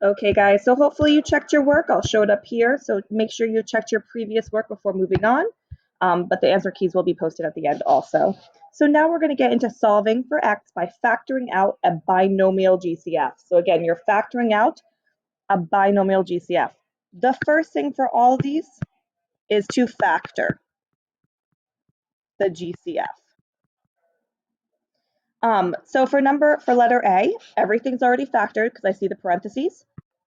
Okay, guys, so hopefully you checked your work. I'll show it up here. So make sure you checked your previous work before moving on. But the answer keys will be posted at the end also. So now we're going to get into solving for x by factoring out a binomial GCF. So again, you're factoring out a binomial GCF. The first thing for all of these is to factor the GCF. So for letter A, everything's already factored because I see the parentheses.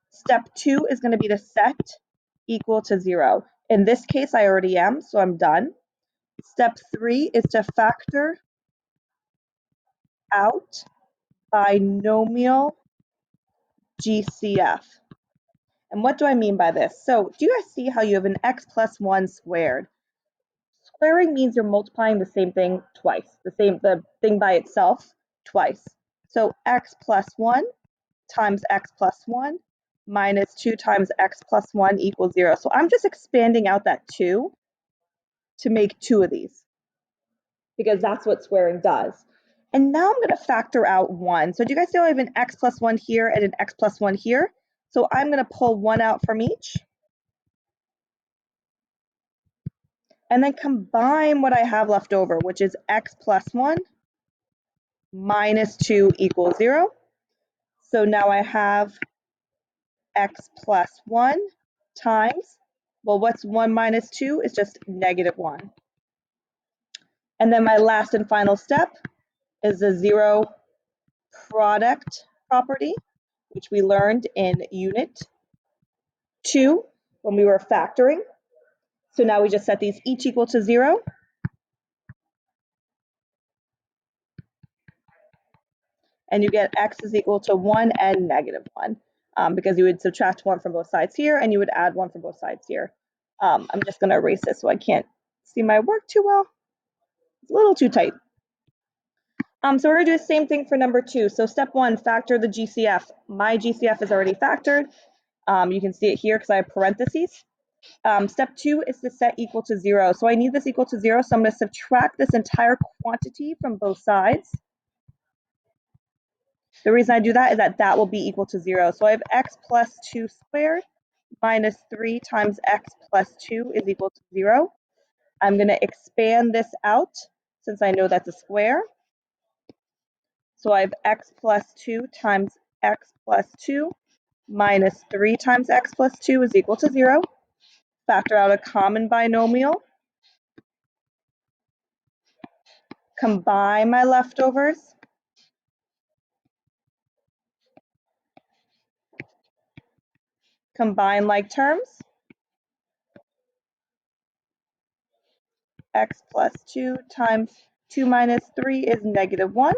Step 2 is going to be to set equal to 0. In this case, I already am, so I'm done. Step 3 is to factor out binomial GCF. And what do I mean by this? So do you guys see how you have an x plus 1 squared? Squaring means you're multiplying the same thing twice, the thing by itself twice. So x plus 1 times x plus 1 minus 2 times x plus 1 equals 0. So I'm just expanding out that 2 to make 2 of these because that's what squaring does. And now I'm going to factor out 1. So do you guys see I have an x plus 1 here and an x plus 1 here? So I'm going to pull 1 out from each and then combine what I have left over, which is x plus 1 minus 2 equals 0. So now I have x plus 1 times, well, what's 1 minus 2 is just negative 1. And then my last and final step is the zero product property, which we learned in Unit 2 when we were factoring. So now we just set these each equal to 0. And you get x is equal to 1 and negative 1 because you would subtract 1 from both sides here and you would add 1 from both sides here. I'm just going to erase this so I can't see my work too well. It's a little too tight. So we're going to do the same thing for number 2. So step 1, factor the GCF. My GCF is already factored. You can see it here because I have parentheses. Step 2 is to set equal to 0. So I need this equal to 0, so I'm going to subtract this entire quantity from both sides. The reason I do that is that will be equal to 0. So I have x plus 2 squared minus 3 times x plus 2 is equal to 0. I'm going to expand this out since I know that's a square. So I have x plus 2 times x plus 2 minus 3 times x plus 2 is equal to 0. Factor out a common binomial. Combine my leftovers. Combine like terms. X plus 2 times 2 minus 3 is negative 1.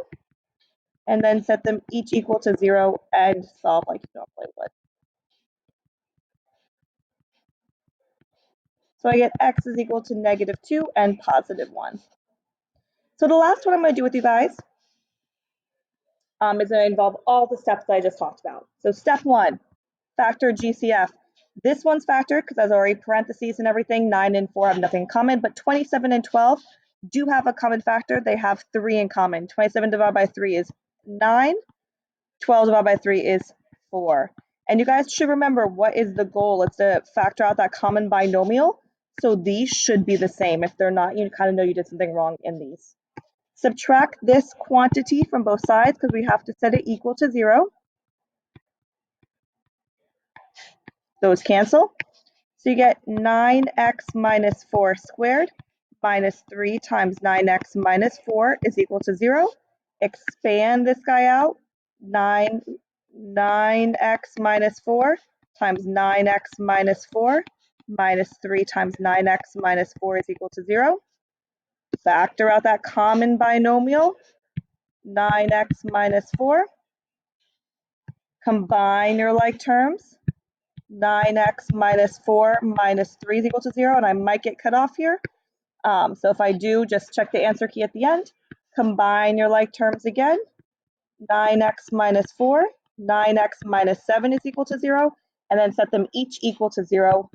And then set them each equal to 0 and solve like you normally would. So I get x is equal to negative 2 and positive 1. So the last one I'm going to do with you guys is going to involve all the steps that I just talked about. So step 1, factor GCF. This one's factored because there's already parentheses and everything. 9 and 4 have nothing in common, but 27 and 12 do have a common factor. They have 3 in common. 27 divided by 3 is 9. 12 divided by 3 is 4. And you guys should remember what is the goal. It's to factor out that common binomial. So these should be the same. If they're not, you kind of know you did something wrong in these. Subtract this quantity from both sides because we have to set it equal to 0. Those cancel. So you get 9x minus 4 squared minus 3 times 9x minus 4 is equal to 0. Expand this guy out. 9x minus 4 times 9x minus 4 minus 3 times 9x minus 4 is equal to 0. Factor out that common binomial. 9x minus 4. Combine your like terms. 9x minus 4 minus 3 is equal to 0, and I might get cut off here. So if I do, just check the answer key at the end. Combine your like terms again. 9x minus 4, 9x minus 7 is equal to 0, and then set them each equal to 0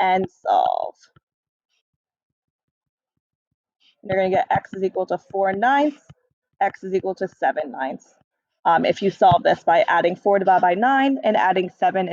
and solve. You're going to get x is equal to 4 ninths, x is equal to 7 ninths. if you solve this by adding 4 divided by 9 and adding 7 and